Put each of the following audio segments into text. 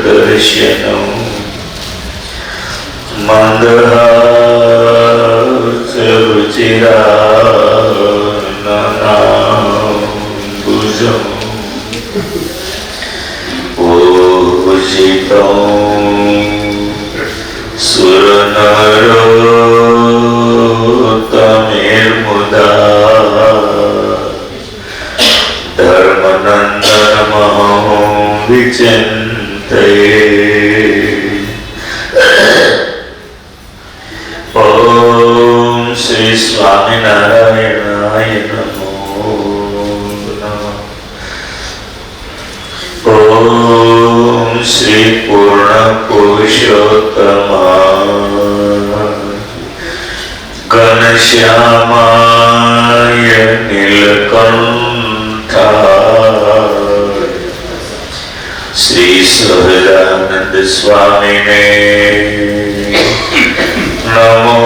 दर्शनम् मंदहासरुचिराननाम्बुजम् पूजितं सुरनरोत्तमेर्मुदा धर्मनन्दनमहं विचिन्तये। ओम श्री स्वामीनारायणाय नमो नमः। ओम श्री पूर्ण घनश्यामाय नीलकंठाय श्री सहजानंद स्वामिने नमो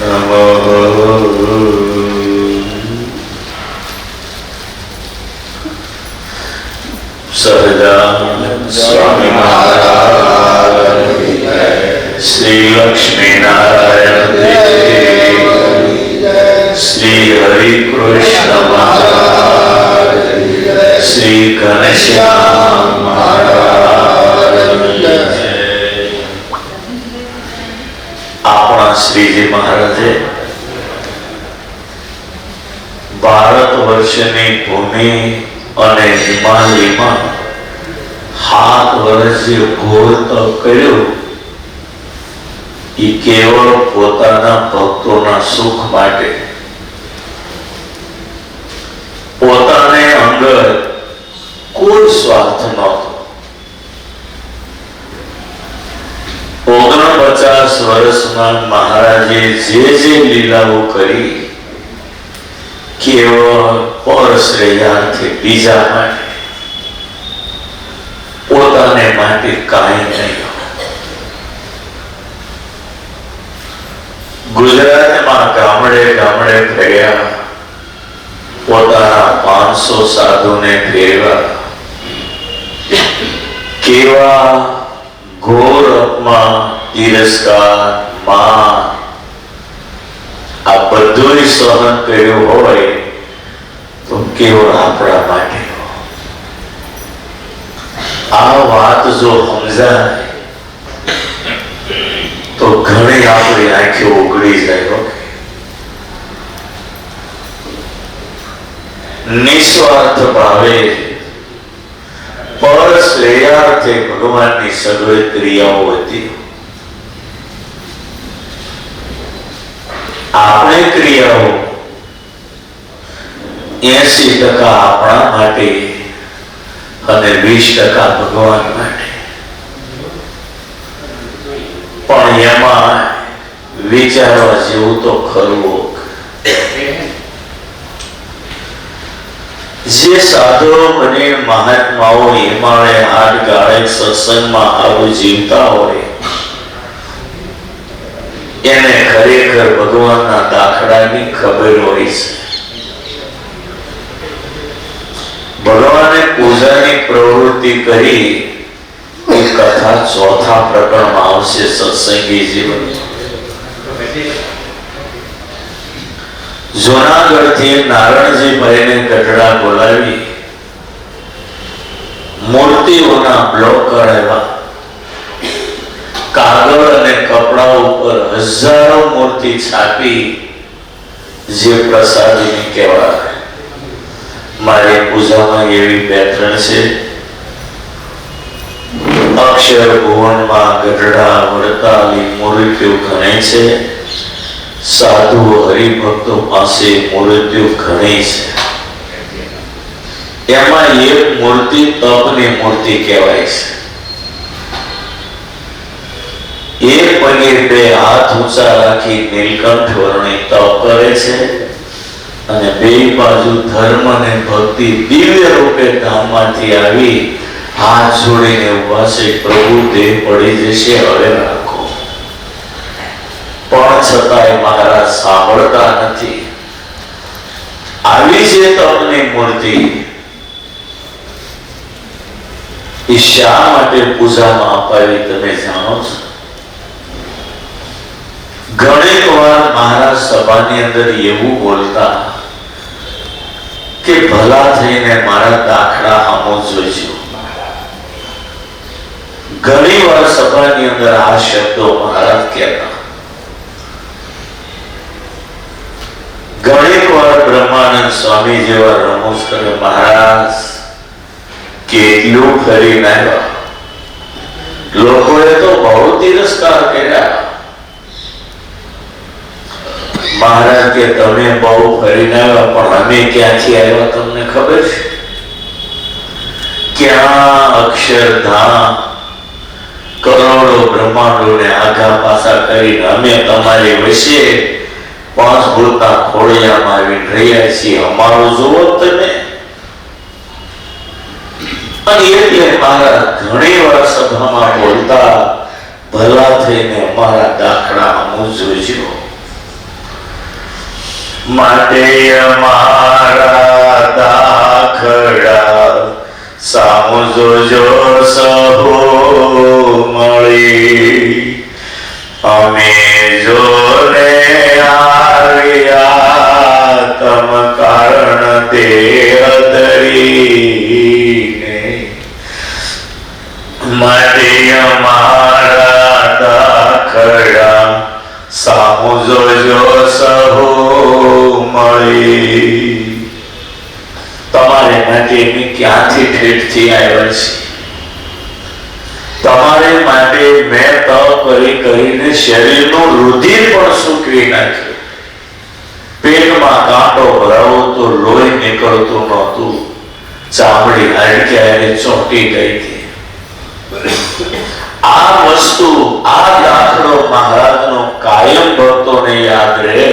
नमः। सहजानंद स्वामी महाराज श्री लक्ष्मी नारायण देव श्री हरि कृष्ण महाराज श्री घनश्याम महाराज अपना श्रीजी महाराजे भारतवर्षनी भूमि અને હિમાલયમાં 7 વર્ષ જે ઘોર તપ કર્યો એ કેવળ પોતાના ભક્તોના સુખ માટે, પોતાને અંગત કોઈ સ્વાર્થ નહોતો। 49 વર્ષમાં મહારાજે જે લીલાઓ કરી કેવળ પરશ્રેયાર્થે, બીજા માટે, પોતાને માટે કાંઈ નહીં। ગુજરાતમાં ગામડે ગામડે ફર્યા, પોતાના 500 સાધુને ફેરવા, કેવા ઘોર અપમાન, તિરસ્કાર, માન આ બધું સહન કર્યું હોય તો કેવળ આપણા માટે। આ વાત જો સમજાય તો ઘણી આપણી આંખો ઉઘડી જાય। નિસ્વાર્થ ભાવે પર શ્રેયાર્થે ભગવાનની સગળી ક્રિયાઓ હતી। આપણે ક્રિયાઓ 80% આપણા માટે અને 20% ભગવાન માટે। પણ એમાં વિચારવા જેવું તો ખરું, જે સાધુઓ અને મહાત્માઓ હિમાલય હાથ ગાળે સત્સંગમાં આવું જીવતા હોય એને ખરેખર ભગવાનના દાખલાની ખબર હોય છે। ભગવાને પૂજાની પ્રવૃત્તિ કરી એ કથા 4થા પ્રકરણમાં આવશે, સત્સંગી જીવન। જૂનાગઢથી નારણજી ભાઈને ગઢડા બોલાવી મૂર્તિઓના બ્લોક કરાવ્યા। કાગળ અને કપડા ઉપર હજારો મૂર્તિ છાપી જે પ્રસાદીની કહેવાય। મારી પૂજામાં એવી પેટર્ન છે। અક્ષર ભુવનમાં ગઢડા વડતાલી મૂર્તિઓ ઘણી છે। સાધુ હરિભક્તો પાસે મૂર્તિઓ ઘણી છે। એમાં એક મૂર્તિ તપની મૂર્તિ કહેવાય છે। એક પગે 2 હાથ ઊંચા રાખી નીલકંઠ વર્ણી તપ કરે છે અને 2 બાજુ ધર્મ અને ભક્તિ દિવ્ય રૂપે ધામમાંથી આવી હાથ જોડીને ઉભા છે। પ્રભુ દેહ પડી જશે, હવે રાખો। પણ છતાંય મહારાજ સાંભળતા નથી। આવી જે તપની મૂર્તિ એ શા માટે પૂજામાં અપાવી તમે જાણો છો? ઘણી વાર મહારાજ સભાની અંદર એવું બોલતા કે ભલા થઈને મારા દાખલા સામો જોઈજો. ઘણી વાર સભાની અંદર આ શબ્દો મહારાજ કહેતા. ઘણી વાર બ્રહ્માનંદ સ્વામી જેવા રમૂજ કરે, મહારાજ કેટલું ફરીને આવ્યા, લોકોએ તો બહુ તિરસ્કાર કર્યા. મહારાજ કે તમે બહુ ફરીને આવ્યા, પણ અમે ક્યાંથી આવ્યા તમને ખબર છે? ક્યાં અક્ષરધામ કરોડો બ્રહ્માંડોને આઘા પાછા કરીને અમે તમારી વચ્ચે પાંચભૂતના ખોળિયામાં આવીને રહ્યા છીએ. અમારું જુઓ તમે. અને એટલે મહારાજ ઘણી વાર સભામાં બોલતા, ભલા થઈને અમારા દાખલા સામું જોજો. માટે અમારા દાખલા સામું જોજો સહુ મળી. અમે જોને આવ્યા તમ કારણ દેહ ધરીને. માટે અમારા દાખલા સામું જોજો સહુ મળી. તમારે માટે અમે ક્યાંથી ઠેઠથી આવ્યા છીએ. તમારે માટે મેં તપ કરીને શરીરનું રુધિર પણ સૂકવી નાખ્યું. પેટમાં કાંટો ભરાવો તો લોહી નીકળતું નહોતું, ચામડી હાડક્યારે ચોંટી ગઈ હતી. આ વસ્તુ, આ દાખલો મહારાજનો કાયમ ભક્તોને યાદ રહે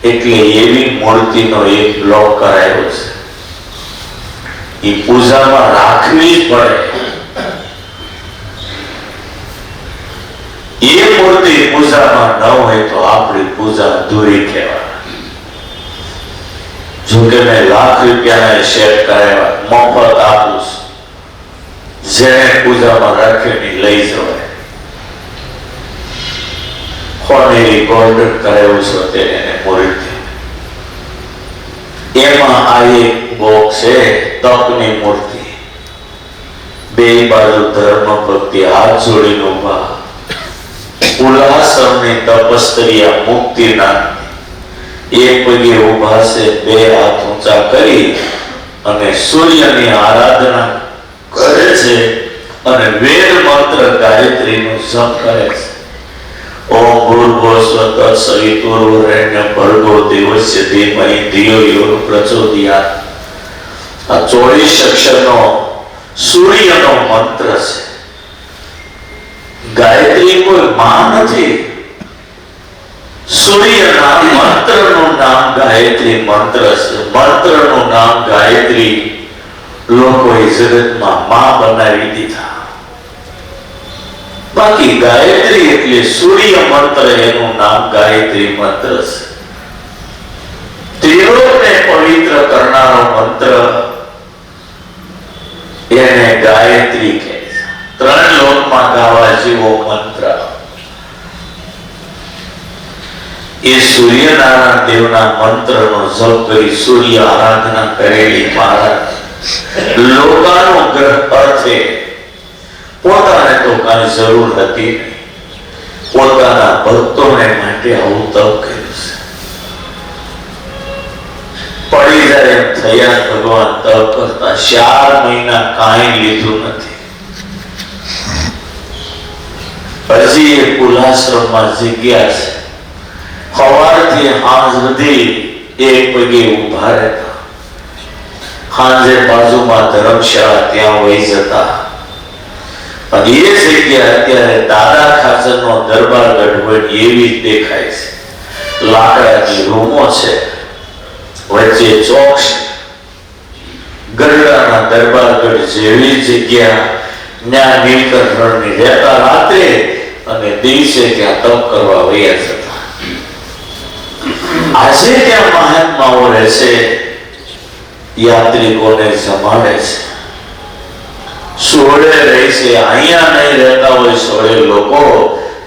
એટલે એવી મૂર્તિનો એક બ્લોક કરાયો છે. એ પૂજામાં રાખવી જ પડે. એ મૂર્તિ પૂજામાં ન હોય તો આપણી પૂજા અધૂરી કહેવાય. જોકે મેં લાખ રૂપિયાના સેટ કરાવ્યા, મફત આપું છું. જેને પૂજામાં રાખીને લઈ જવાય. ખોનેરી ગોલ્ડન કરાવ્યું છે તેને એને મૂર્તિ. એમાં આ એક બોક્સ છે, તપની મૂર્તિ. બે બાજુ ધર્મ ભક્તિ હાથ જોડીને ઉભા. ઉલ્લાસની તપસ્તરિયા મુક્તિના એક પગે ઉભા છે, બે હાથ ઊંચા કરી અને સૂર્યની આરાધના કરે છે અને વેદ મંત્ર ગાયત્રીનું જપ કરે છે. ઓમ ભૂર્ભુવઃ તત્સવિતુર્વરેણ્યં ભર્ગો દેવસ્ય ધીમહિ ધિયો યો ન પ્રચોદયાત. આ 24 અક્ષરનો સૂર્યનો મંત્ર છે. ગાયત્રી કોઈ માં નથી. સૂર્યના મંત્રનું નામ ગાયત્રી મંત્ર છે. મંત્રનું નામ ગાયત્રી લોકોએ જગતમાં માં બનાવી દીધા. બાકી ગાયત્રી એટલે સૂર્ય મંત્ર, એનું નામ ગાયત્રી મંત્ર છે. ત્રિલોકને પવિત્ર કરનારો મંત્ર એને ગાયત્રી કહે છે. 3 લોકમાં ગાવા જેવો મંત્ર. એ સૂર્યનારાયણ દેવના મંત્રનો જપ કરી સૂર્ય આરાધના કરેલી મહારાજ લોકાનો ગ્રહ અર્થે પોતાને તો કાંઈ જરૂર હતી નહીં, પોતાના ભક્તોને માટે આવું તપ કર્યું છે. પડી જાય એમ થયા ભગવાન તપ કરતા 4 મહિના કાંઈ લીધું નથી. હજી એ કુલાશ્રમમાં જગ્યા છે. સવારથી સાંજ સુધી એક પગે ઉભા રહેતા. સાંજે બાજુમાં ધર્મશાળા ત્યાં વહી જતા. અને એ જગ્યા અત્યારે દાદા ખાચરનો દરબારગઢ હોય એવી જ દેખાય છે. લાકડાની રૂમો છે, વચ્ચે ચોક છે. ગઢડાના દરબારગઢ જેવી જગ્યા. ત્યાં નીલકંઠ રણની રહેતા રાત્રે અને દિવસે ત્યાં તપ કરવા વયા જતા. આજે ત્યાં મહાત્માઓ રહેશે, યાત્રિકોને જમાડે છે, સોળે રહે છે. અહીંયા નહીં રહેતા હોય સોળે લોકો,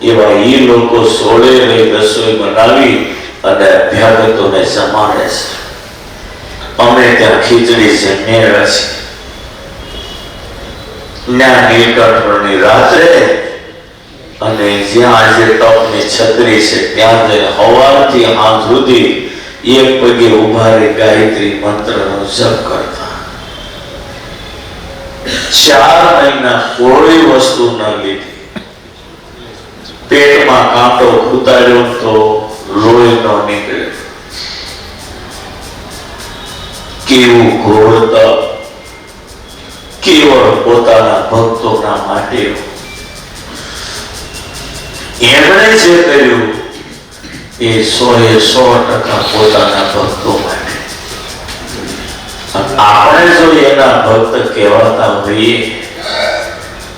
એવા એ લોકો સોળે રહી રસોઈ બનાવી અને અભ્યાગતોને જમાડે છે. અમે ત્યાં ખીચડી જમ્યા છે. ત્યાં નીલકંઠની રાત્રે અને જ્યાં આજે તપની છત્રી છે ત્યાં જઈને સવારથી સાંજ સુધી એક પગે ઉભા રહી ગાયત્રી મંત્રનો જપ કરતા. 4 મહિના કોઈ વસ્તુ ન લીધી. પેટમાં કાંટો ઉતાર્યો તો લોહી ન નીકળે. કેવું ઘોર તપ, કેવળ પોતાના ભક્તોના માટે. એમણે જે કર્યું એ 100% પોતાના ભક્તો માટે. આપણે જો એના ભક્ત કહેવાતા હોઈએ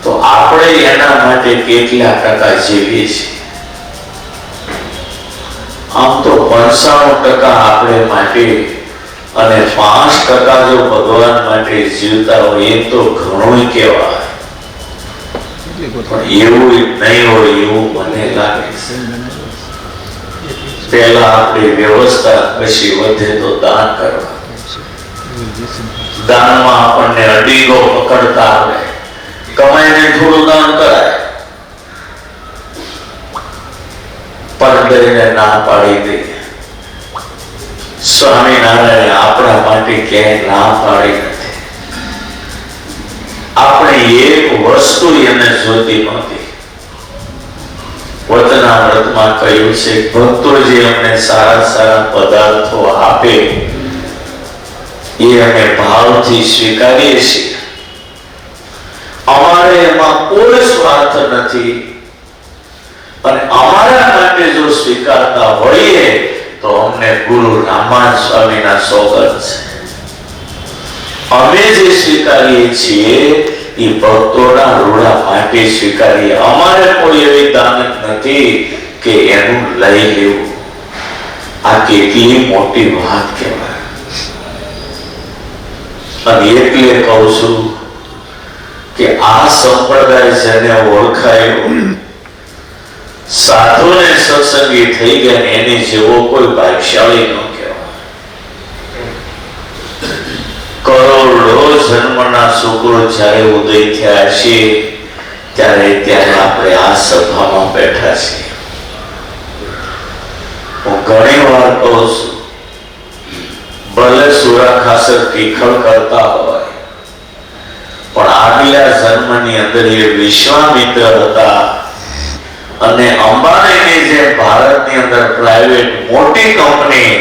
તો આપણે એના માટે કેટલા ટકા જીવીએ છીએ? આમ તો 95% આપણે માટે અને 5% જો ભગવાન માટે જીવતા હોય એ તો ઘણું કહેવાય. પણ એવું નહીં હોય એવું મને લાગે છે. પહેલા આપણી વ્યવસ્થા, પછી વધે તો દાન કરવા. દાનમાં આપણને અડીગો પકડતા આવે, કમાઈને થોડું દાન કરાય, પરદરીને ના પાડી દે. સ્વામિનારાયણ આપણા માટે ક્યાંય ના પાડી નથી. આપણે એક વસ્તુ એને જોતી નહોતી. વચનામૃતમાં કહ્યું છે, ભક્તો જે અમને સારા સારા પદાર્થો આપે એ અમે ભાવથી સ્વીકારીએ છીએ. અમારે એમાં કોઈ સ્વાર્થ નથી અને અમારા માટે જો સ્વીકારતા હોઈએ તો અમને ગુરુ રામાન સ્વામીના સોગંદ છે. અમે જે સ્વીકારીએ છીએ એ ભક્તોના રૂડા માટે સ્વીકારીએ. અમારે કોઈ એવી દાનત નથી કે એનું લઈ લેવું. આ કેટલી મોટી વાત કહેવાય. અને એટલે કહું છું કે આ સંપ્રદાય જેને ઓળખાયો, સાધુને સત્સંગી થઈ ગયા એની જેવો કોઈ ભાગ્યશાળી ન કહેવાય. કરોડો જન્મના શુક્રો જ્યારે ઉદય થયા છે ત્યારે આપણે આ સભામાં બેઠા છીએ. હું ઘણી વાર કહું છું, ભલે સુરા ખાસર તીખળ કરતા હોય પણ આગલા જન્મની અંદર એ વિશ્વામિત્ર હતા અને અંબાણીની જે ભારતની અંદર પ્રાઇવેટ મોટી કંપની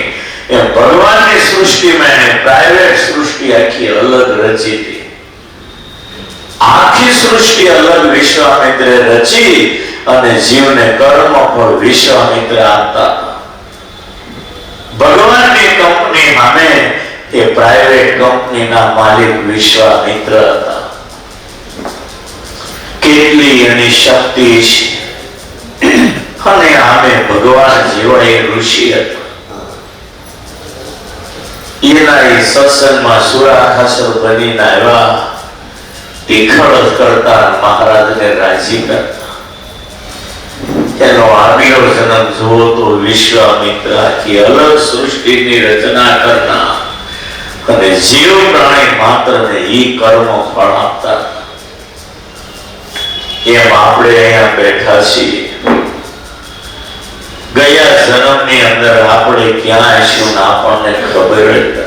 એ ભગવાનની સૃષ્ટિમાં એને પ્રાઇવેટ સૃષ્ટિ આખી અલગ રચી હતી. આખી સૃષ્ટિ અલગ વિશ્વામિત્રે રચી અને જીવને કર્મ ફળ વિશ્વામિત્ર આપતા. ભગવાનની કંપની સામે એ પ્રાઇવેટ કંપનીના માલિક વિશ્વામિત્ર હતા. કેટલી એની શક્તિ છે અને આમે ભગવાન જેવા એ ઋષિ હતા. એના એ સત્સંગમાં સુરાખાસર બનીને આવ્યા, તીખળ કરતા મહારાજને રાજી કરતા. એનો આગલો જન્મ જુઓ તો વિશ્વામિત્ર આખી અલગ સૃષ્ટિની રચના કરનાર અને જીવ પ્રાણી માત્રને ઈ કર્મ ફળ આપતા. એમ આપણે અહીંયા બેઠા છીએ. ગયા જન્મની અંદર આપણે ક્યાં હશું ને આપણને ખબર જ નથી.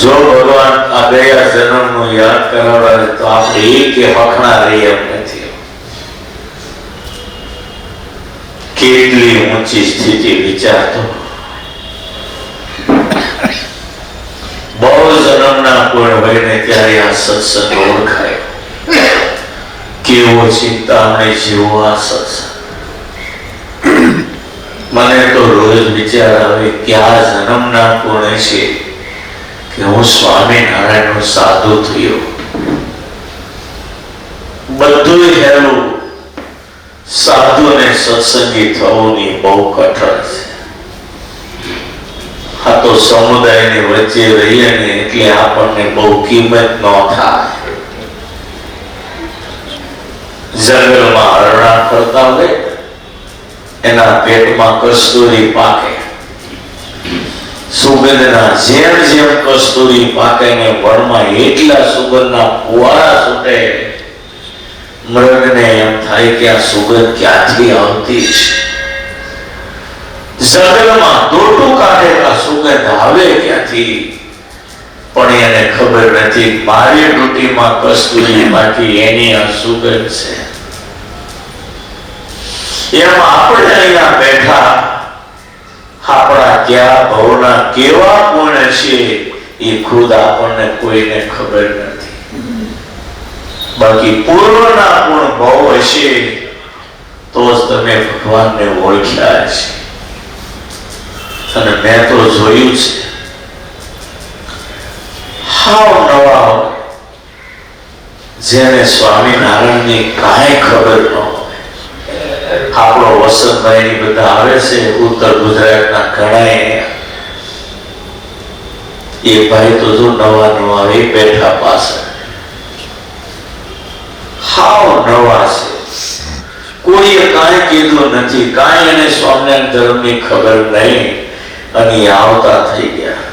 જો ભગવાન આ ગયા જન્મનું યાદ કરાવે તો આપણે એક હકણા રહી એમ નથી. કેટલી ઊંચી સ્થિતિ વિચારતો. બહુ જન્મના કોઈ હોય ને ત્યારે આ સત્સંગ ઓળખાય. કેવો ચિંતામણી જેવો આ સત્સંગ. મને તો રોજ વિચાર આવે કે આ જન્મના કોણે છે કે હું સ્વામિનારાયણનો સાધુ થયો. બધું હેલું, સાધુ અને સત્સંગી થવું બહુ કઠણ છે. આ તો સમુદાયની વચ્ચે રહીએ ને એટલે આપણને બહુ કિંમત ન થાય. જંગલમાં હરણા ફરતા હોય, એના પેટમાં કસ્તુરી પાકે, સુગંધના જેમ જેમ કસ્તુરી પાકે ને વનમાં એટલા સુગંધના ફુવારા છૂટે, મૃગને એમ થાય કે આ સુગંધ ક્યાંથી આવતી છે. જંગલમાં દોટું કાઢે આ સુગંધ આવે ક્યાંથી, પણ એને ખબર નથી મારી ડ્યુટીમાં કસ્તુરી પાકી એની આ સુગંધ છે. એમ આપણે અહીંયા બેઠા આપણા ક્યાં ભવના કેવા ગુણ છે એ ખુદ આપણને કોઈને ખબર નથી. બાકી પૂર્વના ગુણ બહુ હશે તો જ તમે ભગવાનને ઓળખ્યા છે. અને મેં તો જોયું છે, હાવ નવા જેને સ્વામિનારાયણની કાંઈ ખબર ન હોય. આપણો વસંતભાઈ ની બધા આવે છે ઉત્તર ગુજરાતના ઘણા, એ ભાઈ તો જો નવા નવા એ બેઠા પાછળ હાવ નવા છે. કોઈએ કાંઈ કીધું નથી, કાંઈ એને સ્વામિનારાયણ ધર્મની ખબર નહીં, અને આવતા થઈ ગયા.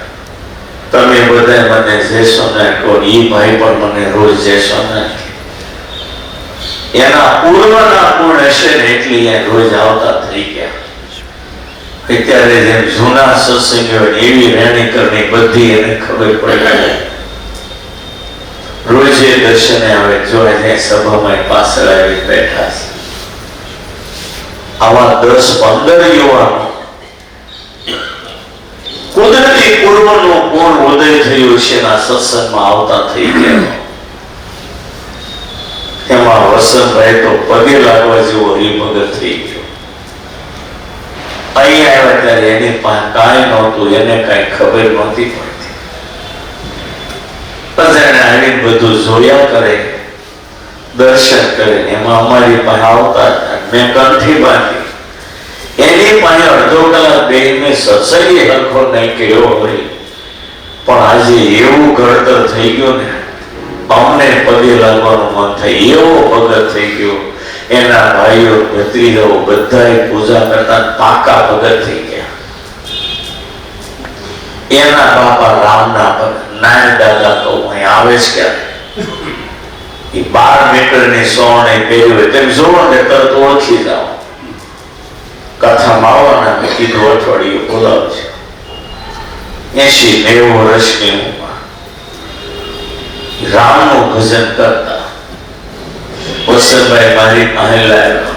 તમે બધા મને જય સ્વામિનારાયણ કહો, એ ભાઈ પણ મને રોજ જય સ્વામિનારાયણ. એના પૂર્વના ગુણ હશે ને એટલે રોજ આવતા થઈ ગયા. અત્યારે જેમ જૂના સત્સંગીઓ એવી રહેણી કરણી બધી એને ખબર પડે. રોજે દર્શને આવે, જોડે જાય સભામાં પાછળ આવી બેઠા છે. આવા 10-15 યુવાનો કુદરતી પૂર્વનો ગુણ ઉદય થયો છે ના સત્સંગમાં આવતા થઈ ગયા. એમાં વસંતભાઈ તો પગે લાગવા જેવો હરિભગત થઈ ગયો. અહીંયા આવ્યા ત્યારે એની પાસે કાંઈ નહોતું, એને કાંઈ ખબર નહોતી પડતી. બધાને આવીને બધું જોયા કરે, દર્શન કરે. એમાં અમારી પાસે આવતા હતા, મેં કંઠી બાંધી એની પાસે અડધો કલાક બેહીને સત્સંગી હરખો નહીં કર્યો હોય, પણ આજે એવું ઘડતર થઈ ગયું ને અમને પગે લાગવાનું મન થાય એવો ભગત થઈ ગયો. એના ભાઈઓ ભત્રીજાઓ બધાએ પૂજા કરતા પાકા ભગત થઈ ગયા. એના બાપા રામના ભગત નાયણ દાદા તો અહીં આવે છે ક્યારે, એ 12 મીટરની સોને પહેર્યું હોય તેમ જોવો ને તરત ઓળખી જાઓ. કથામાં આવવાના મેં કીધું અઠવાડિયું બોલાવશે. 80-90 વર્ષની ઉંમર રામનું ભજન કરતા. વસંતભાઈ મારી પાસે લાવ્યા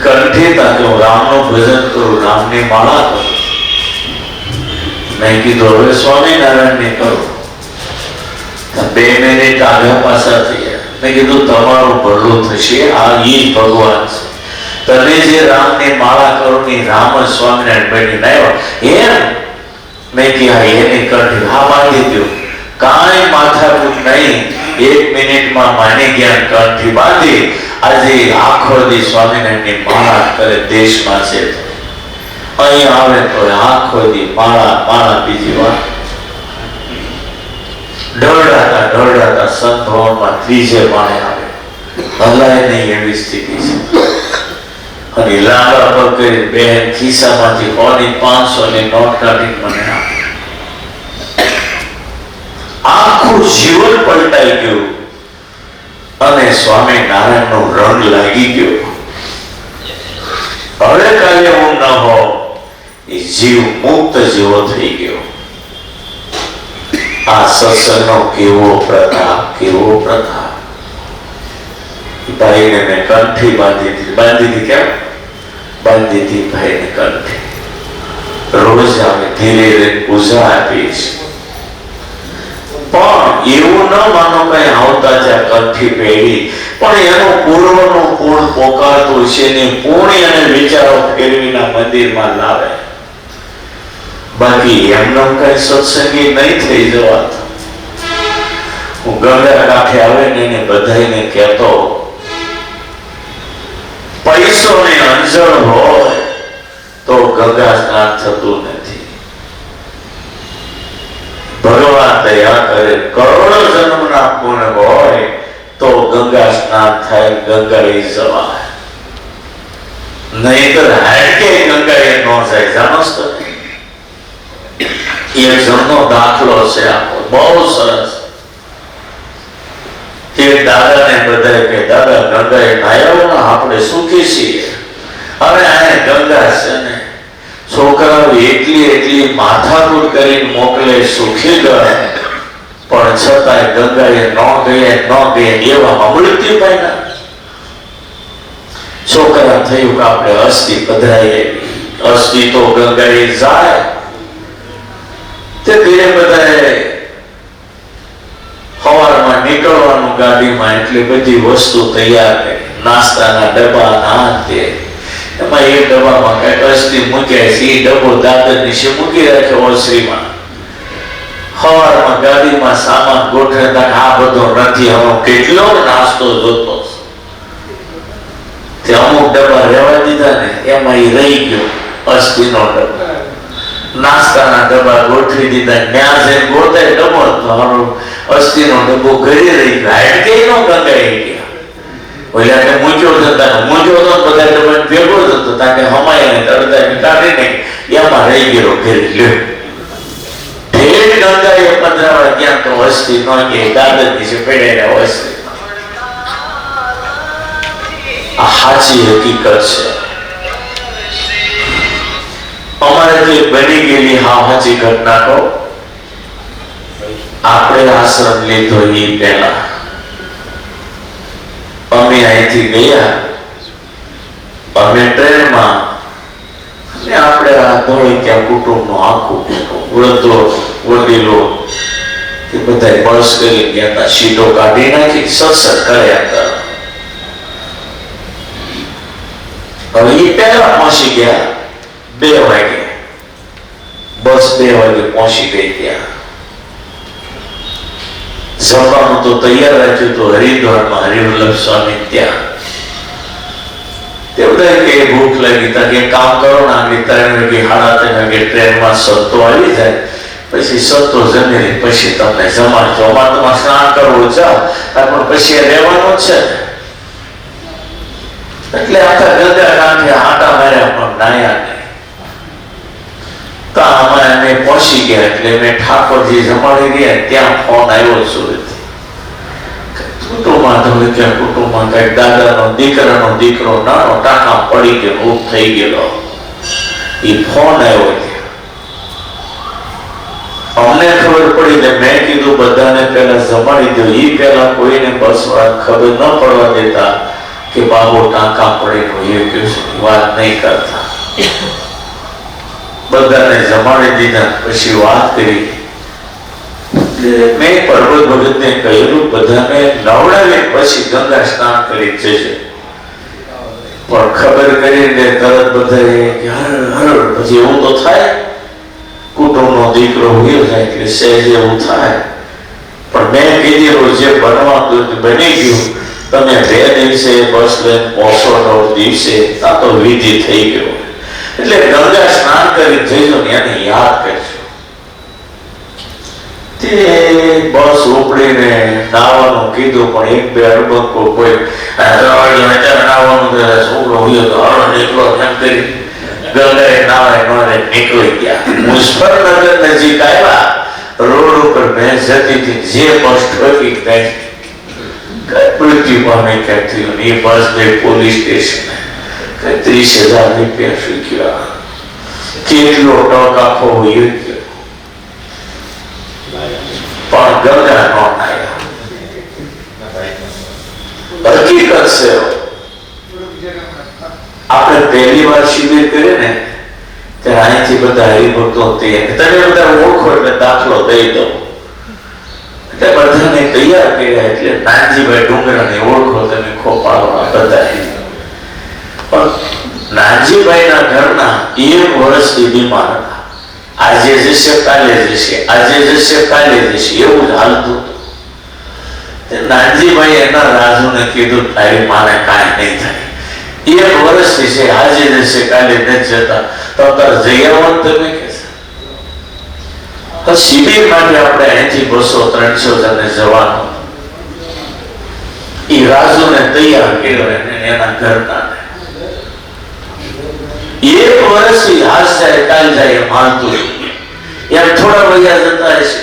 કંઠી તાકે હું રામનું ભજન કરું, રામની માળા કરું. મેં કીધું હવે સ્વામિનારાયણની કરું. 2 મિનિટ આગળ પાછા થયા. મેં કીધું તમારું ભલું થશે, આ ઈ ભગવાન છે. તને જે રામની માળા કરું ની રામ સ્વામિનારાયણ બની આવ્યો એમ. મેં કીધું એની કંઠી હા બાંધી દો, કાંઈ માથાકૂટ નહીં. 1 મિનિટમાં માની જ્ઞાન કંઠી બાંધી આજે આખો દી સ્વામિનારાયણની માળા કરે. દેશમાં છે અહીં આવે તો આખો દી માળા માળા. બીજી વાત ઢળડાતા સંત ભવનમાં 3 માળે આવે, હલાય નહીં એવી સ્થિતિ છે. અને લાંબા પગ કરી બેન ખિસ્સામાંથી 500ની નોટ કાઢી મને આપે. આખું જીવન પલટાઈ ગયું અને સ્વામિનારાયણ નો રંગ લાગી ગયો. હવે કાલે હું ન હો, એ જીવ મુક્ત જેવો થઈ ગયો. આ સત્સંગનો કેવો પ્રતાપ, કેવો પ્રતાપ. ભાઈને મેં કંઠી બાંધી હતી. કેમ બાંધી હતી? ભાઈને કંઠી રોજ આવે, ધીરે ધીરે પૂજા આપી છે. પણ એવું ન માનો કઈ આવતા જ્યાં કંઠી પહેરી, પણ એનું પૂર્વનું પૂર્ણ પોકારતું છે ને પૂર્ણ અને વિચારો ફેરવીના મંદિરમાં લાવે. બાકી એમનો કઈ સત્સંગી નહીં થઈ જવાતું. હું ગંગા કાંઠે આવે ને એને બધાને કહેતો જળ હોય તો ગંગા સ્નાન થતું નથી. ભગવાન દયા કરે, કરોડો જન્મના પુણ્ય હોય તો ગંગા સ્નાન થાય, ગંગા એ જવાય. નહીતર હાડકે ગંગા એ ન જાય. જાણો છો એ જણનો દાખલો છે આપો, બહુ સરસ. એક દાદાને બધાએ કે દાદા ગંગાએ નાહ્યો, આપણે સુખી છીએ. હવે આ ગંગા છે ને છોકરાઓ એટલી માથાકૂટ કરીને મોકલે, સુખી ગયા પણ છતાંય ગંગાએ ન ગયા એવા મૃત્યુ પામ્યા. છોકરા થયું કે આપણે અસ્થિ પધરાઈએ, અસ્થિ તો ગંગાએ જાય. તે બધાએ સવારમાં નીકળવાનું ગાડીમાં એટલી બધી વસ્તુ તૈયાર કરી, નાસ્તાના ડબ્બા ના તે. એમાં એક ડબ્બામાં કઈક અસ્થિ મૂક્યા છે, એ ડબ્બો દાદર નીચે મૂકી રાખ્યો ઓસરીમાં. સવારમાં ગાડીમાં સામાન ગોઠવતા આ બધો નથી, હવે કેટલો નાસ્તો જોતો. તે અમુક ડબ્બા રહેવા દીધા ને, એમાં એ રહી ગયો અસ્થિનો ડબ્બો. નાસ્તાના ડબ્બા ગોઠવી દીધા, ત્યાં જઈને ગોતાય ડબ્બો અસ્થિનો ડબ્બો ઘરે રહી ગયો. કે નો ગંગાઈ ગયા ઓલા કે મૂક્યો તો બધા ડબ્બા ભેગો થતો તાકે હમાયા તરતા કાઢીને એમાં રહી ગયો ઘરે લ્યો. ઠેર ગંગાએ પધરાવા ત્યાં તો અસ્થિ નો કે દાદર નીચે પડેલા અસ્થિ. આ સાચી હકીકત છે. અમારે જે બની ગયેલી સાચી ઘટના કહો. આપણે આશ્રમ લીધો એ પહેલા અમે અહીંથી ગયા, અમે ટ્રેનમાં, આપણે આ ધોળકિયા કુટુંબનું આખું વૃદ્ધો વડીલો એ બધા બસ કરી ગયા હતા. સીટો કાઢી નાખી, સત્સંગ કર્યા હતા. હવે એ પહેલા પહોંચી ગયા 2 વાગે, બસ 2 વાગે પહોંચી ગઈ. ત્યાં જમવાનું તો તૈયાર રાખ્યું હતું હરિદ્વારમાં, હરિવલ્લભ સ્વામી ત્યાં. તે બધા કે ભૂખ લાગી તા કે કામ કરો ને, આગળ 3 વાગે 3:30 વાગે ટ્રેનમાં સત્તો આવી જાય, પછી સત્તો જમી પછી તમને જમાડજો. અમારે તમારે સ્નાન કરવું જાઓ પણ પછી રહેવાનું છે. એટલે આખા ગંગા કાંઠે આટા માર્યા પણ નાયા નહીં. અમે પહોંચી ગયા એટલે મેં ઠાકોરજી જમાડી ગયા. ત્યાં ફોન આવ્યો સુરત કુટુંબમાં કઈક દાદાનો દીકરાનો દીકરો નાનો ટાંકા પડી ગયો, ઊભ થઈ ગયેલો. એ ફોન આવ્યો. અમને ખબર પડી ને મેં કીધું બધાને પેલા જમાડી દો. એ પેલા કોઈને બસ વાળા ખબર ન પડવા દેતા કે બાબો ટાંકા પડીને વાત નહીં કરતા. બધાને જમાડી દીધા. પછી વાત કરી, મેં પર્વત ભગતને કહેલું બધાને નવડાવી પછી ગંગા સ્નાન કરી જશે. પણ ખબર કરીને તરત બધા પછી એવું તો થાય, કુટુંબનો દીકરો ઉગ્યો થાય એટલે સહેજ એવું થાય. પણ મેં કીધેલું જે બનવાનું બની ગયું, તમે 2 દિવસે બસ લઈને પહોંચો, 9 દિવસે આ તો વિધિ થઈ ગયો. એટલે ગંગા સ્નાન કરી જઈજો ને એને યાદ કરજો. તે બસ ઉપડીને નાવાનું કીધું પણ 1-2 અડબકો કોઈ નાવાનું છોકરો હોય તો હળ નીકળો એમ કરી ગંગાએ નાવાય નોરે નીકળી ગયા. મુઝફ્ફરનગર નજીક આવ્યા, રોડ ઉપર ભેંસ જતી હતી. જે બસ ઠોકી ભેંસ મૃત્યુ પામે ક્યાંક થયું. એ બસ ગઈ પોલીસ સ્ટેશન. 30,000 રૂપિયા શીખ્યા. કેટલો ટક આખો હોય પણ ગંગા નો નાયા. હકીકત છે. આપણે પહેલી વાર શિબિર કરીએ ને ત્યારે અહીંથી બધા હરિભક્તો તમે બધા ઓળખો એટલે દાખલો દઈ દઉં. એટલે બધાને તૈયાર કર્યા. એટલે નાનજીભાઈ ડુંગરાને ઓળખો તમે, ખોપાળવા બધા. નાનજીભાઈના ઘરના 1 વર્ષથી બીમાર હતા. આજે જશે કાલે જશે, આજે જશે કાલે જશે, એવું જ હાલતું હતું. નાનજીભાઈ એના રાજુને કીધું તારી માને કાંઈ નહીં થાય. એક વર્ષથી છે, આજે જશે કાલે નથી જતા, તો અત્યારે જઈ આવવાનું તમે કે શિબિર માટે આપણે અહીંથી 200-300 જણને જવાનું. એ રાજુને તૈયાર કર્યો એના ઘરના. એક વર્ષથી આજ જાય કાલ જાય માનતું એમ થોડા વૈયા જતા હશે.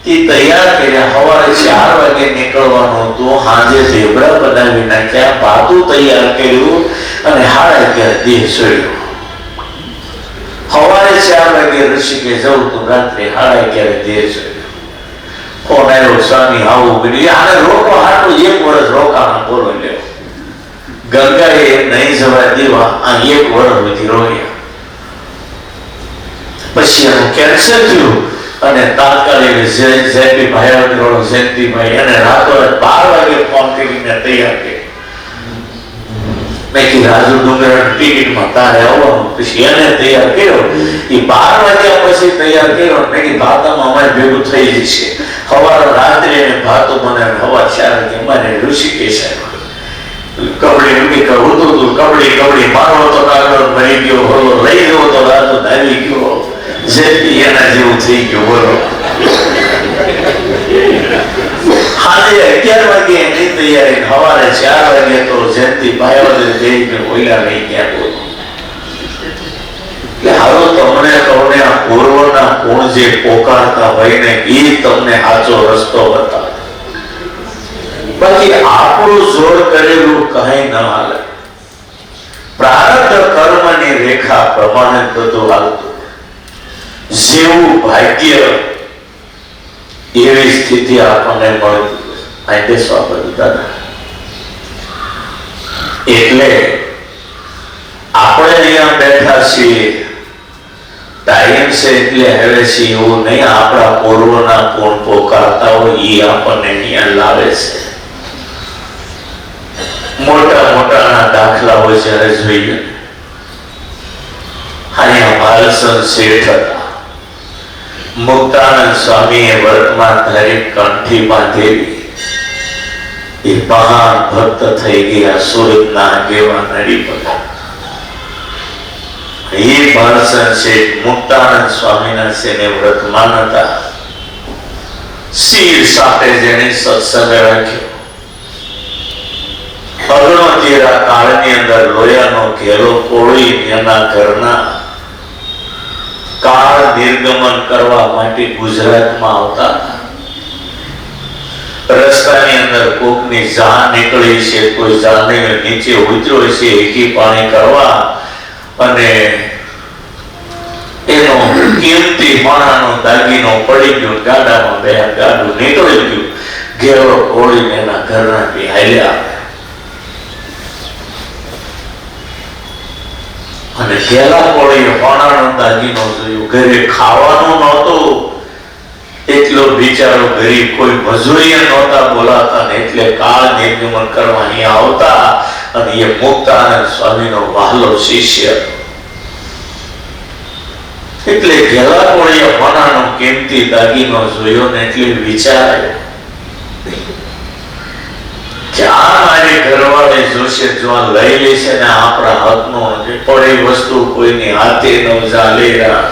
તે તૈયાર કર્યા, સવારે 4 વાગે નીકળવાનું હતું, સાંજે ઢેબરા બનાવી નાખ્યા, ભાતું તૈયાર કર્યું અને 11:30 દેહ છોડ્યો. સવારે 4 વાગે ઋષિકેશ જવું હતું, રાત્રે 11:30 દેહ છોડ્યો. ફોન આવ્યો, સ્વામી આવું બન્યું. આને રોકો હાટું 1 વર્ષ રોકાણ બોલો લેવો. ગંગાએ નહીં જવા દેવા આ 1 વર્ષ સુધી રોયા. પછી એનું કેન્સર થયું અને તાત્કાલિક જયંતિભાઈ એને રાતોરાત 12 વાગે ફોન કરીને તૈયાર કર્યો. મેં કીધું રાજુ ડુંગર ટિકિટમાં તારે આવવાનું. પછી એને તૈયાર કર્યો. એ 12 વાગ્યા પછી તૈયાર કર્યો. મેં કીધું ભાતામાં અમારે ભેગું થઈ જશે. સવારે રાત્રે એને ભાતો બનાવે, સવાર 4 વાગે અમારે ઋષિકેશ આવ્યો. કબડ્ડી ઉડી કહું તું કબડ્ડી મારવો તો કાગળ મરી ગયો, બોલો લઈ જવો તો રાજુ ધાવી ગયો. જેથી એના જેવું થઈ ગયું. બોલો સાંજે 11 વાગે એની તૈયારી, સવારે 4 વાગે તો જયંતિ ભાઈ ઓઈલા લઈ ગયા. બોલો એટલે હાલો તમને કહું આ પૂર્વના ગુણ જે પોકારતા હોય ને એ તમને સાચો રસ્તો બતાવે. બાકી આપણું જોર કરેલું કઈ ન હાલે. પ્રારબ્ધ કર્મની રેખા પ્રમાણે બધું હાલતું. જેવું ભાગ્ય એવી સ્થિતિ આપણને મળતી. અહીં બેસવા બધું દાદા. એટલે આપણે અહીંયા બેઠા છીએ, ટાઈમ છે એટલે હવે છે એવું નહીં. આપણા પૂર્વના કોણ પોકારતા હોય એ આપણને અહીંયા લાવે છે. મોટા મોટાના દાખલાઓ જયારે જોઈએ, અહીંયા ભાલસન શેઠ હતા. મુક્તાનંદ સ્વામીએ વર્તમાન ધારી કંઠી બાંધેલી. એ મહાન ભક્ત થઈ ગયા. સુરતના આગેવાન હરિભગત. એ ભાલસન શેઠ મુક્તાનંદ સ્વામીના સેને વર્તમાન હતા. શિર સાથે જેને સત્સંગ રાખ્યો. અગણોતેરા કાળની અંદર લોયાનો ઘેરો કોળી એના ઘરના કાળ નિર્ગમન કરવા માટે ગુજરાતમાં આવતા. રસ્તાની અંદર કોકની જાન નીકળી છે, કોઈ જાનને નીચે ઉતર્યો છે એકી પાણી કરવા, અને એનો કિંમતી માણાનો દાગીનો પડી ગયો ગાડામાં. બે ગાડું નીકળી ગયું. ઘેરો કોળીને એના ઘરના બી હાલ્યા. અને પેલા કોળીએ હોણાનો દાગીનો જોયું. ઘરે ખાવાનું નહોતું, એટલો બિચારો ગરીબ, કોઈ મજૂરી નહોતા બોલાતા ને એટલે કાળ નિર્ગમન કરવા અહીંયા આવતા. અને એ મુક્તાનંદ સ્વામીનો વહાલો શિષ્ય. એટલે પેલા કોળીએ હોણાનો કિંમતી દાગીનો જોયો ને એટલે વિચાર્યો કે આ મારી ઘરવાળી જોશે, જો આ લઈ લેશે ને આપણા હકનો પડી વસ્તુ કોઈની હાથે ન ચાલેરા.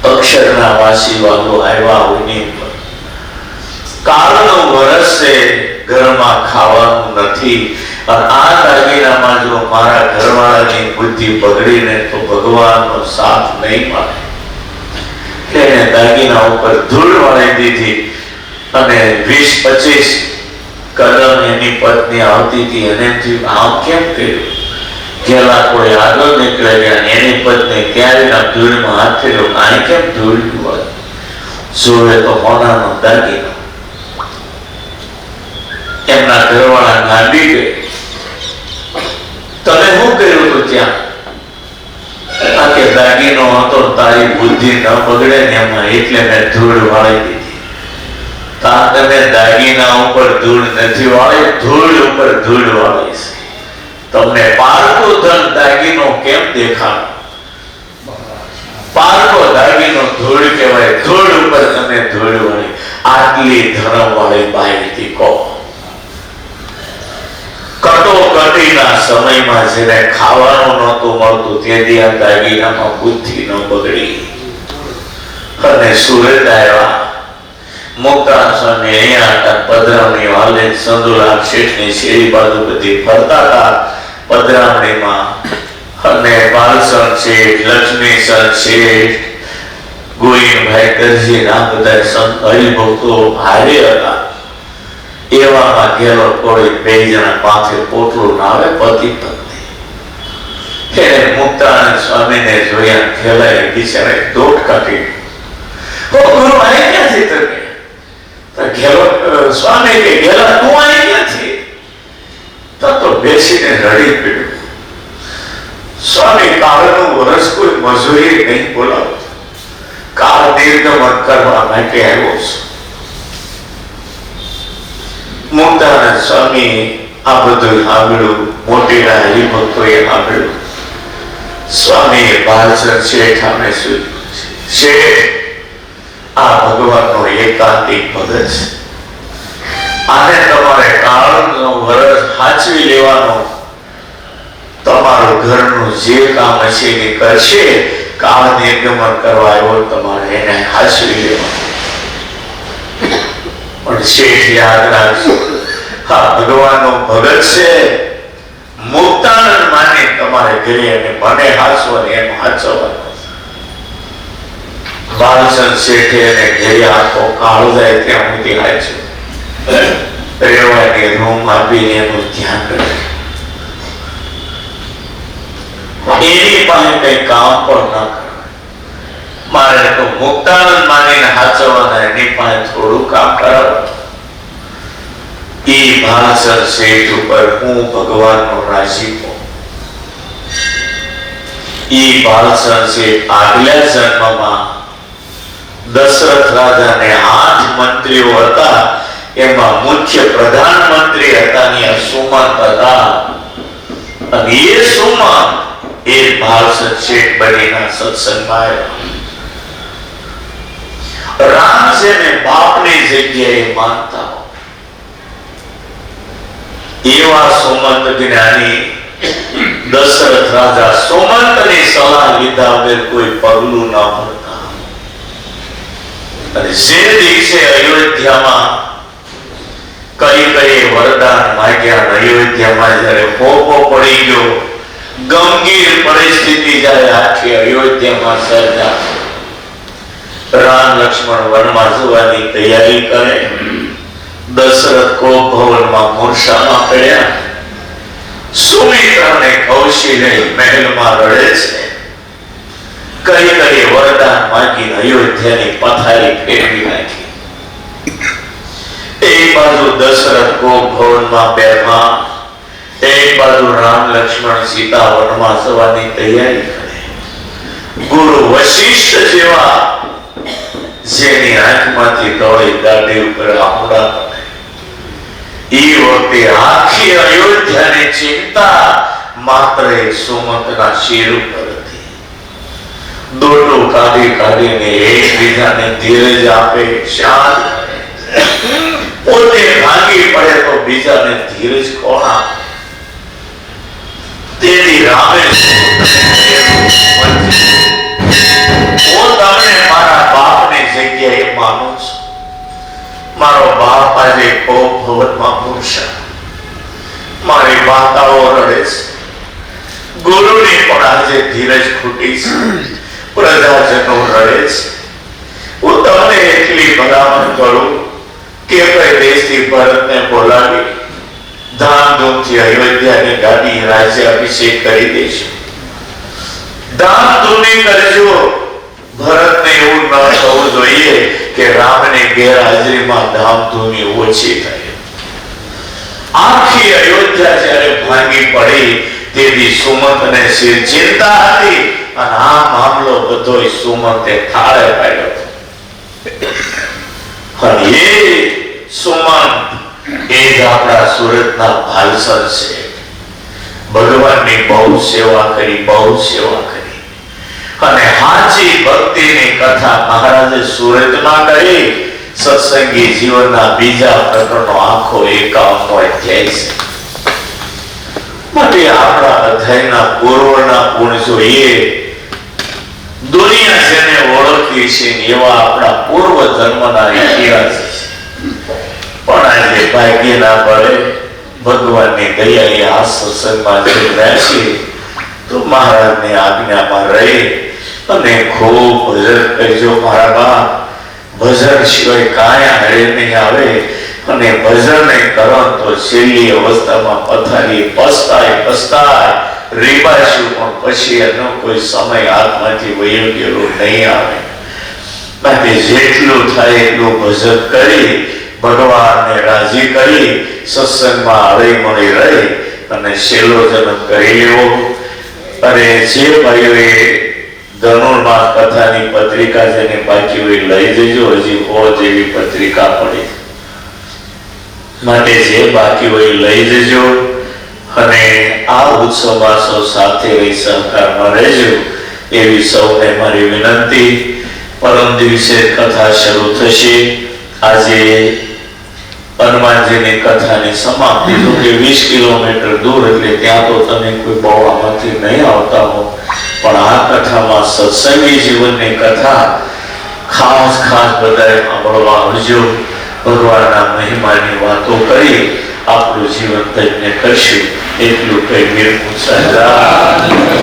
અક્ષરના વાસી વાલો આવ્યા હોય. કાળનો વરસ છે, ઘરમાં ખાવાનું નથી. અને આ દાગીનામાં જો મારા ઘરવાળાની બુદ્ધિ બગડીને તો ભગવાનનો સાથ નહીં મળે. એને દાગીના ઉપર ધૂળ વાળી દીધી અને 20-25 કદમ એની પત્ની આવતી હતી. એને આમ કેમ કર્યું? ગેલા કોઈ આગળ નીકળે ગયા. એની પત્ની ત્યારે ધૂળમાં હાથ ફેર્યો. આને કેમ ધૂળ હોય? જોવે તો હોનાનો દાગીનો. એમના ઘરવાળા ગાંડી ગઈ. તમે શું કર્યું હતું ત્યાં? આ કે દાગીનો હતો, તારી બુદ્ધિ ન બગડે ને એમાં, એટલે મેં ધૂળ વાળી દીધી. તમે દાગીના ઉપર ધૂળ નથી વાળી, ધૂળ ઉપર ધૂળ વાળી છે. તમને પારકો ધન દાગીનો કેમ દેખાડો? પારકો દાગીનો ધૂળ કહેવાય. ધૂળ ઉપર તમે ધૂળ વાળી. આટલી ધર્મ વાળી બાઈ હતી. કહો કટો કટોકટીના સમયમાં જેને ખાવાનું નહોતું મળતું તે દી આ દાગીનામાં બુદ્ધિ ન બગડી અને સુરત આવ્યા. મુક્તાન સ્વામી અહીંયા હતા. પધરામણી વાલે સંદુલાલ શેઠની શેરી બાજુ બધી ફરતા હતા પધરામણીમાં. અને બાલસન શેઠ, લક્ષ્મીસન શેઠ, ગોવિંદભાઈ દરજી ના બધા સંત હરિભક્તો હારે હતા. એવામાં ઘેરો પડી બે જણા માથે પોટલું નાવે પતિ પત્ની. એને મુક્તાનંદ સ્વામીને જોયા ખેલાય બિચારે દોટ કાઢી. ઓ ગુરુ આઈ ક્યાંથી તમે? ઘેરો સ્વામી કે ઘેલા તું આઈ ક્યાંથી? તો બેસીને રડી પડ્યું. સ્વામી કાળનું વરસ કોઈ મજૂરી નહીં બોલાવતો, કાળ નિર્ગમન કરવા માટે આવ્યો છું. મુક્તાનંદ સ્વામી આ બધું સાંભળ્યું, મોટીના હરિભક્તોએ સાંભળ્યું. સ્વામીએ બાલચંદ શેઠ સામે સૂચવ્યું, શેઠ આ ભગવાનનો એકાંતિક ભગત છે. આને તમારે કાળનો વરસ સાચવી લેવાનો. તમારું ઘરનું જે કામ હશે એ કરશે. કાળ નિર્ગમન કરવા આવ્યો તમારે એને સાચવી લેવાનો. પણ શેઠ યાદ રાખજો, હા ભગવાનનો ભગત છે. મુક્તાનંદ માને તમારે ઘરે અને મને હાચવાની એમ હાચવવાનું. બાલચંદ શેઠે અને ઘરે આખો કાળ જાય ત્યાં સુધી હાચ્યું. રહેવાની રૂમ આપીને એનું ધ્યાન કરે. એની પાસે કઈ કામ પણ ના કરે. મારે તો મુક્તાનંદ માનીને હાચવવાના, એની પાસે થોડું કામ કરાવવાનું. એ બાલચંદ શેઠ ઉપર હું ભગવાનનો રાજીપો. એ બાલચંદ શેઠ આગલા જન્મમાં દશરથ રાજાને 8 મંત્રીઓ હતા, એમાં મુખ્ય પ્રધાનમંત્રી હતા ને સુમંત હતા. અને એ સુમંત એ બાલચંદ શેઠ બનીના સત્સંગમાં આવ્યા. રામ જેને બાપની જગ્યાએ માનતા એવા સુમંત જ્ઞાની દશરથ રાજા સુમંતની સલાહ લીધા વગર કોઈ પગલું ન ભરતા. અને જે દિવસે અયોધ્યામાં કઈ વરદાન માગ્યા, અયોધ્યામાં જયારે હોપો પડી ગયો, ગંભીર પરિસ્થિતિ જયારે આખી અયોધ્યામાં સર્જા, રામ લક્ષ્મણ વનમાં જવાની તૈયારી કરે. દશરથ કોપ ભવનમાં મૂર્છામાં પડ્યા. સુમિત્રા અને કૌશલ્ય મહેલમાં રડે છે. કઈ વરદાન માગીને અયોધ્યાની પથારી ફેરવી નાખી. એક બાજુ દશરથ કોપ ભવનમાં બેઠા, એક બાજુ રામ લક્ષ્મણ સીતા વનમાં જવાની તૈયારી કરે. ગુરુ વશિષ્ઠ જેવા જેની આંખમાંથી દોડી દાઢી ઉપર આમળા પડે. એ વખતે આખી અયોધ્યાની ચિંતા માત્ર એક સુમંતના શિર ઉપર હતી. દોડું કાઢીને એકબીજાને ધીરજ આપે, શાંત કરે. પોતે ભાંગી પડે તો બીજાને ધીરજ કોણ આપે? તેથી રામે હું તમને મારા બાપની જગ્યાએ માનું છું. મારો બાપ આજે કોપ ભવનમાં મૂર્છા, મારી માતાઓ રડે છે, ગુરુની પણ આજે ધીરજ ખૂટી છે, પ્રજાજનો રડે છે. હું તમને એટલી ભલામણ કરું કે ભાઈ દેશથી ભરતને બોલાવી ધામધૂમથી અયોધ્યાની ગાદી રાજ્યાભિષેક કરી દેશું. ધામધૂમી કરજો. ભરતને એવું ન થવું જોઈએ કે રામની ગેરહાજરીમાં ધામધૂમી ઓછી થઈ. આખી અયોધ્યા જ્યારે ભાંગી પડી તેથી સુમંતને શિર ચિંતા હતી અને આ મામલો બધો સુમંતે થાળે પાડ્યો. અને એ સુમંત એ જ આપણા સુરતના ભાલસર છે. ભગવાનની બહુ સેવા કરી, બહુ સેવા કરી. અને હાચી ભક્તિની કથા મહારાજે સુરતમાં કરી. સત્સંગી જીવનના બીજા પ્રકરણનો આખો 51મો અધ્યાય છે. માટે આપણા અધ્યાયના પૂર્વના ગુણ જોઈએ. દુનિયા જેને ઓળખી છે એવા આપણા પૂર્વ ધર્મના ઇતિહાસ છે. પણ આજે ભાગ્ય ના પડે, ભગવાનની દયાએ આ સત્સંગમાં જોડાયા છે તો મહારાજની આજ્ઞામાં રહી અને ખૂબ ભજન કરજો મારા બાપ. ભજન સિવાય કાંઈ હારે નહીં આવે અને ભજન નહીં કરો તો છેલ્લી અવસ્થામાં પથારી પસ્તાય રીબાશું પણ પછી એનો કોઈ સમય હાથમાંથી વયો ગયેલો નહીં આવે. માટે જેટલું થાય એટલું ભજન કરી ભગવાનને રાજી કરી સત્સંગમાં હળી મળી રહી અને છેલ્લો જન્મ કરી લેવો. અને જે ભાઈઓએ ધનુર્માસ કથાની પત્રિકા જેને બાકી હોય લઈ જજો. હજી 100 જેવી પત્રિકા પડી, માટે જે બાકી હોય લઈ જજો અને આ ઉત્સવમાં સૌ સાથે રહી સહકારમાં રહેજો એવી સૌને મારી વિનંતી. પરમ દિવસે કથા શરૂ થશે. આજે હનુમાનજીની કથાની સમાપ્તિ, જો કે 20 કિલોમીટર દૂર એટલે ત્યાં તો તમે કોઈ બહુ આમાંથી નહીં આવતા હો, પણ આ કથામાં સત્સંગી જીવનની કથા ખાસ બધાએ સાંભળવા આવજો. ભગવાનના મહિમાની વાતો કરી આપણું જીવન ધન્ય કરશું એટલું કઈ નિર્મૂળ સહજાનંદ.